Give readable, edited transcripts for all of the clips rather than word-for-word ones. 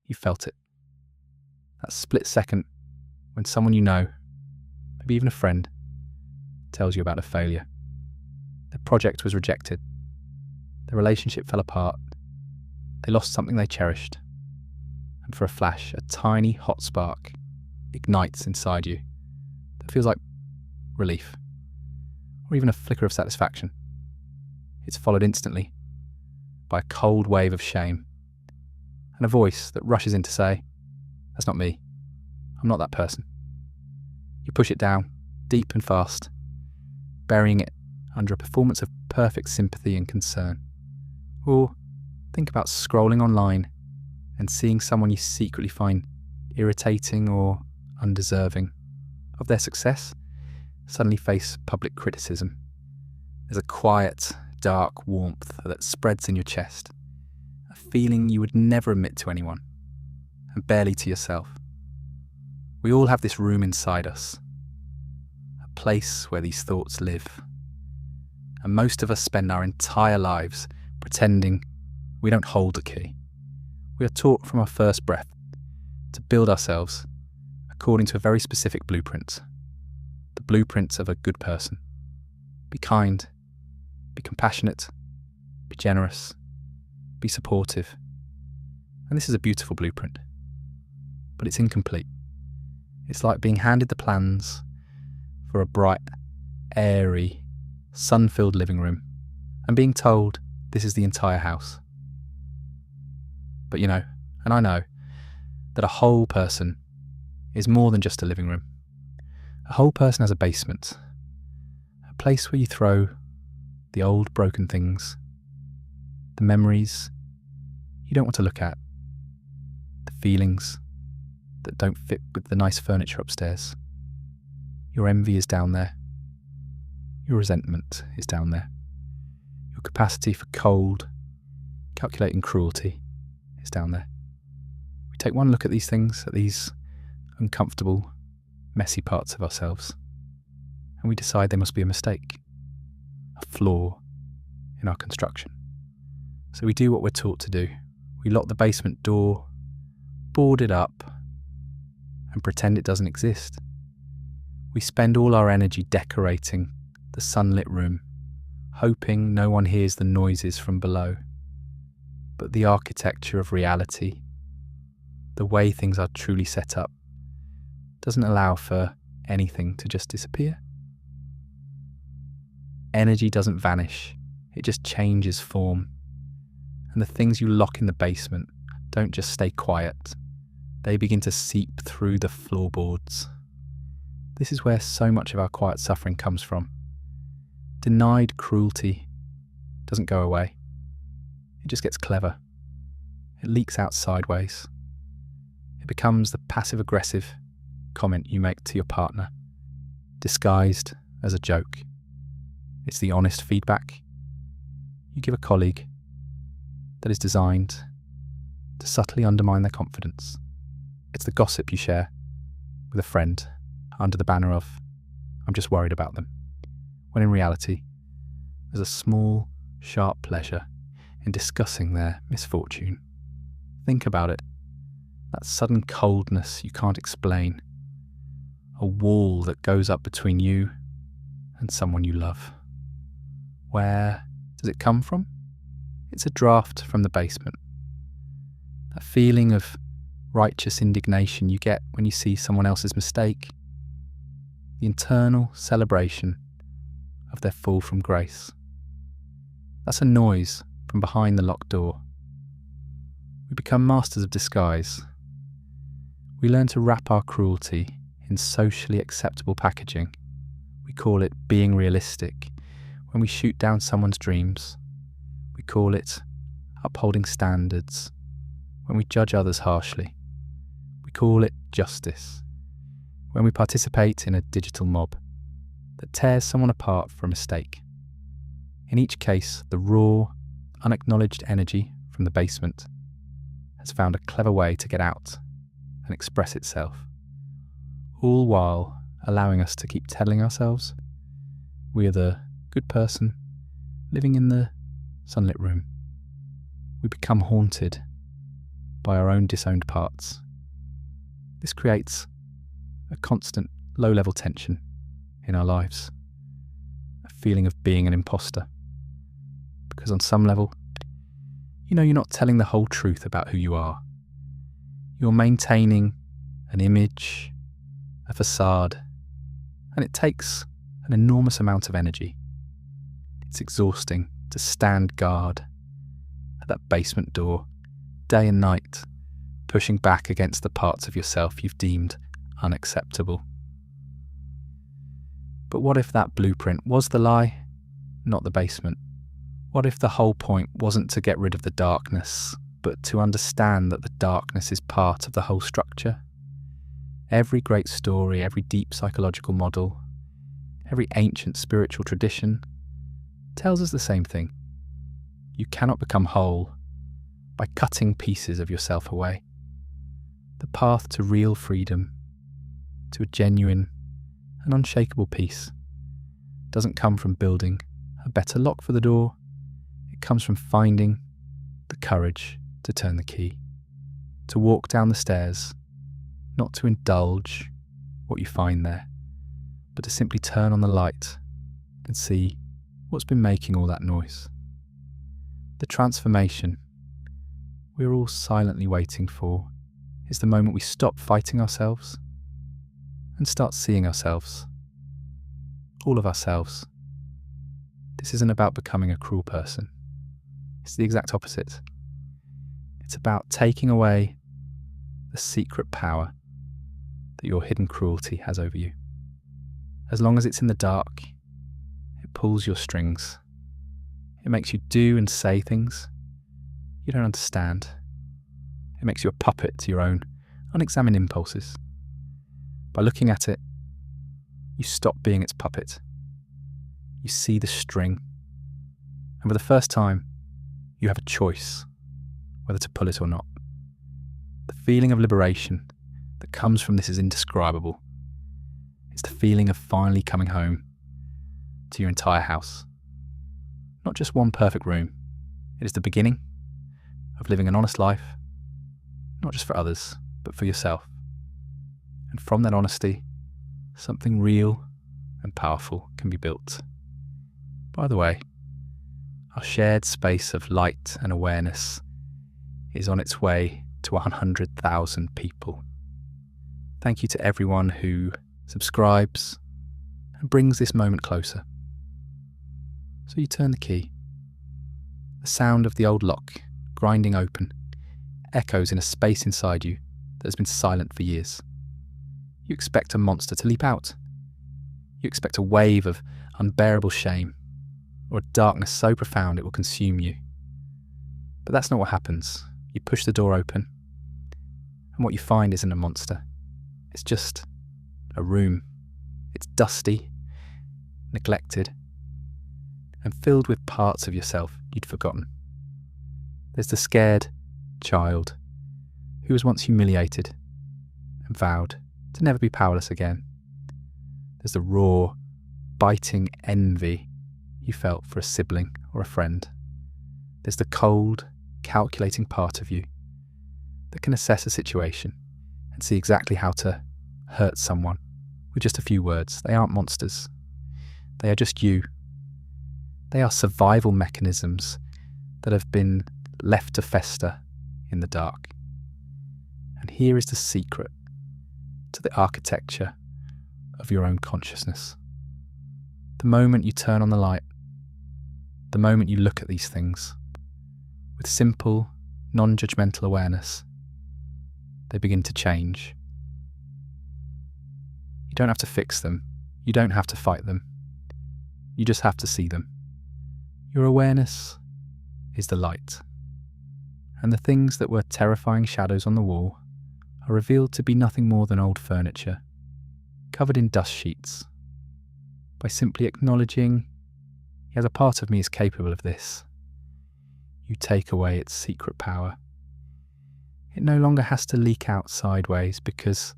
You felt it. That split second when someone you know, maybe even a friend, tells you about a failure. Their project was rejected. Their relationship fell apart. They lost something they cherished. And for a flash, a tiny hot spark ignites inside you that feels like relief, or even a flicker of satisfaction. It's followed instantly by a cold wave of shame and a voice that rushes in to say, "That's not me. I'm not that person." You push it down, deep and fast, burying it under a performance of perfect sympathy and concern. Or think about scrolling online and seeing someone you secretly find irritating or undeserving of their success suddenly face public criticism. There's a quiet, dark warmth that spreads in your chest, a feeling you would never admit to anyone, and barely to yourself. We all have this room inside us, a place where these thoughts live. And most of us spend our entire lives pretending we don't hold the key. We are taught from our first breath to build ourselves according to a very specific blueprint, the blueprint of a good person. Be kind, be compassionate, be generous, be supportive. And this is a beautiful blueprint, but it's incomplete. It's like being handed the plans for a bright, airy, sun-filled living room and being told this is the entire house. But you know, and I know, that a whole person is more than just a living room. A whole person has a basement, a place where you throw the old broken things, the memories you don't want to look at, the feelings that don't fit with the nice furniture upstairs. Your envy is down there. Your resentment is down there. Your capacity for cold, calculating cruelty is down there. We take one look at these things, at these uncomfortable, messy parts of ourselves, and we decide they must be a mistake, a flaw in our construction. So we do what we're taught to do. We lock the basement door, board it up, and pretend it doesn't exist. We spend all our energy decorating the sunlit room, hoping no one hears the noises from below. But the architecture of reality, the way things are truly set up, doesn't allow for anything to just disappear. Energy doesn't vanish, it just changes form. And the things you lock in the basement don't just stay quiet, they begin to seep through the floorboards. This is where so much of our quiet suffering comes from. Denied cruelty doesn't go away. It just gets clever. It leaks out sideways. It becomes the passive-aggressive comment you make to your partner, disguised as a joke. It's the honest feedback you give a colleague that is designed to subtly undermine their confidence. It's the gossip you share with a friend under the banner of, "I'm just worried about them," when in reality, there's a small, sharp pleasure in discussing their misfortune. Think about it. That sudden coldness you can't explain. A wall that goes up between you and someone you love. Where does it come from? It's a draft from the basement. That feeling of righteous indignation you get when you see someone else's mistake. The internal celebration of their fall from grace. That's a noise from behind the locked door. We become masters of disguise. We learn to wrap our cruelty in socially acceptable packaging. We call it being realistic. When we shoot down someone's dreams, we call it upholding standards. When we judge others harshly, we call it justice. When we participate in a digital mob that tears someone apart for a mistake. In each case, the raw, unacknowledged energy from the basement has found a clever way to get out and express itself, all while allowing us to keep telling ourselves we are the good person living in the sunlit room. We become haunted by our own disowned parts. This creates a constant low-level tension in our lives, a feeling of being an imposter. Because on some level, you know you're not telling the whole truth about who you are. You're maintaining an image, a facade, and it takes an enormous amount of energy. It's exhausting to stand guard at that basement door, day and night, pushing back against the parts of yourself you've deemed unacceptable. But what if that blueprint was the lie, not the basement? What if the whole point wasn't to get rid of the darkness, but to understand that the darkness is part of the whole structure? Every great story, every deep psychological model, every ancient spiritual tradition tells us the same thing. You cannot become whole by cutting pieces of yourself away. The path to real freedom, to a genuine and unshakable peace, doesn't come from building a better lock for the door. It comes from finding the courage to turn the key, to walk down the stairs, not to indulge what you find there, but to simply turn on the light and see what's been making all that noise. The transformation we're all silently waiting for is the moment we stop fighting ourselves and start seeing ourselves, all of ourselves. This isn't about becoming a cruel person. It's the exact opposite. It's about taking away the secret power that your hidden cruelty has over you. As long as it's in the dark, it pulls your strings. It makes you do and say things you don't understand. It makes you a puppet to your own unexamined impulses. By looking at it, you stop being its puppet. You see the string, and for the first time, you have a choice whether to pull it or not. The feeling of liberation that comes from this is indescribable. It's the feeling of finally coming home to your entire house. Not just one perfect room. It is the beginning of living an honest life, not just for others, but for yourself. And from that honesty, something real and powerful can be built. By the way, our shared space of light and awareness is on its way to 100,000 people. Thank you to everyone who subscribes and brings this moment closer. So you turn the key. The sound of the old lock grinding open echoes in a space inside you that has been silent for years. You expect a monster to leap out. You expect a wave of unbearable shame, or a darkness so profound it will consume you. But that's not what happens. You push the door open, and what you find isn't a monster. It's just a room. It's dusty, neglected, and filled with parts of yourself you'd forgotten. There's the scared child who was once humiliated and vowed to never be powerless again. There's the raw, biting envy you felt for a sibling or a friend. There's the cold, calculating part of you that can assess a situation and see exactly how to hurt someone with just a few words. They aren't monsters. They are just you. They are survival mechanisms that have been left to fester in the dark. And here is the secret to the architecture of your own consciousness. The moment you turn on the light, the moment you look at these things with simple, non-judgmental awareness, they begin to change. You don't have to fix them. You don't have to fight them. You just have to see them. Your awareness is the light. And the things that were terrifying shadows on the wall are revealed to be nothing more than old furniture, covered in dust sheets. By simply acknowledging, yes, a part of me is capable of this, you take away its secret power. It no longer has to leak out sideways because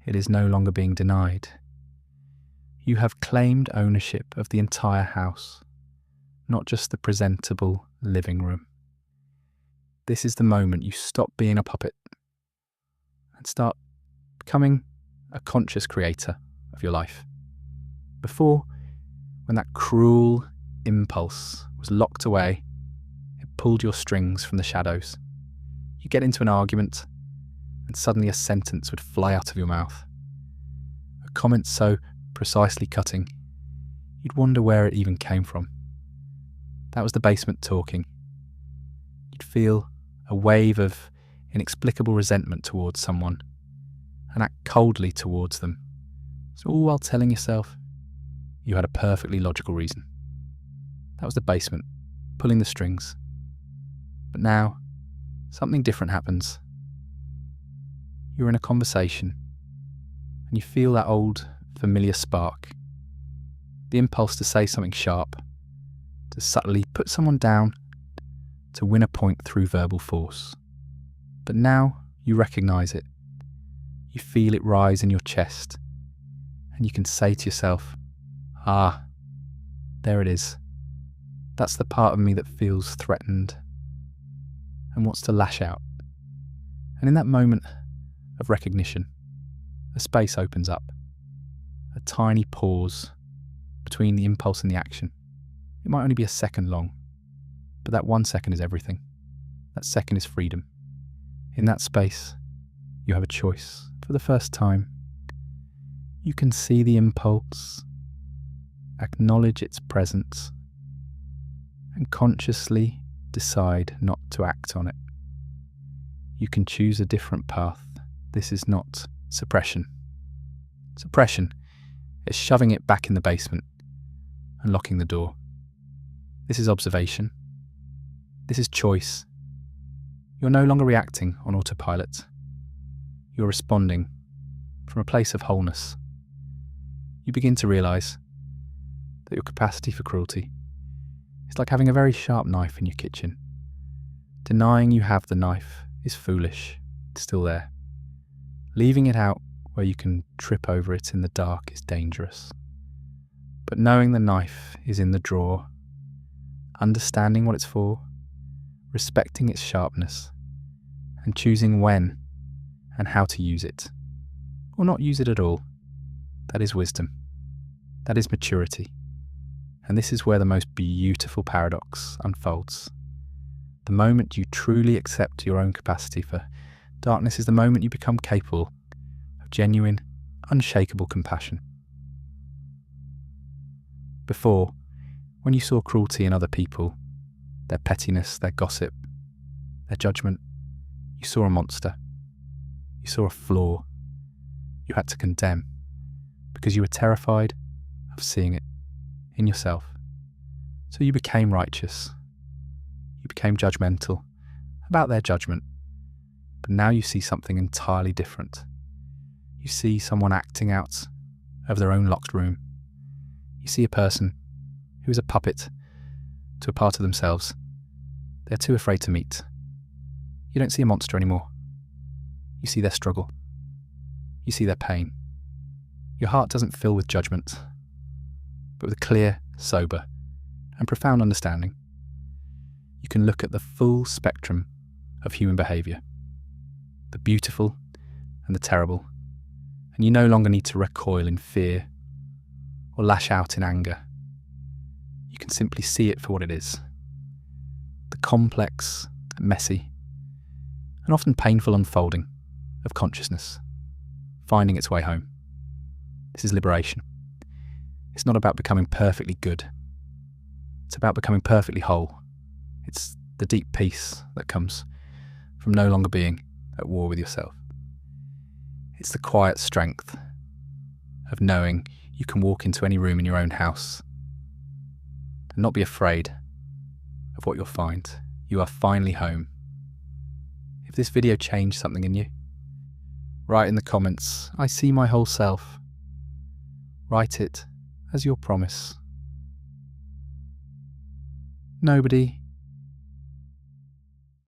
it is no longer being denied. You have claimed ownership of the entire house, not just the presentable living room. This is the moment you stop being a puppet and start becoming a conscious creator of your life. Before, when that cruel impulse was locked away, it pulled your strings from the shadows. You get into an argument, and suddenly a sentence would fly out of your mouth. A comment so precisely cutting, you'd wonder where it even came from. That was the basement talking. You'd feel a wave of inexplicable resentment towards someone and act coldly towards them, so all while telling yourself you had a perfectly logical reason. That was the basement, pulling the strings. But now, something different happens. You're in a conversation, and you feel that old, familiar spark. The impulse to say something sharp, to subtly put someone down, to win a point through verbal force. But now you recognise it. You feel it rise in your chest, and you can say to yourself, "Ah, there it is. That's the part of me that feels threatened and wants to lash out." And in that moment of recognition, a space opens up, a tiny pause between the impulse and the action. It might only be a second long, but that 1 second is everything. That second is freedom. In that space, you have a choice. For the first time, you can see the impulse, acknowledge its presence, and consciously decide not to act on it. You can choose a different path. This is not suppression. Suppression is shoving it back in the basement and locking the door. This is observation. This is choice. You're no longer reacting on autopilot. You're responding from a place of wholeness. You begin to realise that your capacity for cruelty is like having a very sharp knife in your kitchen. Denying you have the knife is foolish. It's still there. Leaving it out where you can trip over it in the dark is dangerous. But knowing the knife is in the drawer, understanding what it's for, respecting its sharpness, and choosing when and how to use it, or not use it at all, that is wisdom. That is maturity. And this is where the most beautiful paradox unfolds. The moment you truly accept your own capacity for darkness is the moment you become capable of genuine, unshakable compassion. Before, when you saw cruelty in other people, their pettiness, their gossip, their judgment, you saw a monster. You saw a flaw. You had to condemn because you were terrified of seeing it in yourself. So you became righteous. You became judgmental about their judgment. But now you see something entirely different. You see someone acting out of their own locked room. You see a person who is a puppet to a part of themselves they're too afraid to meet. You don't see a monster anymore. You see their struggle. You see their pain. Your heart doesn't fill with judgment, but with a clear, sober, and profound understanding. You can look at the full spectrum of human behaviour, the beautiful and the terrible, and you no longer need to recoil in fear or lash out in anger. You can simply see it for what it is. The complex, messy, and often painful unfolding of consciousness, finding its way home. This is liberation. It's not about becoming perfectly good. It's about becoming perfectly whole. It's the deep peace that comes from no longer being at war with yourself. It's the quiet strength of knowing you can walk into any room in your own house and not be afraid of what you'll find. You are finally home. If this video changed something in you, write in the comments, "I see my whole self." Write it as your promise. Nobody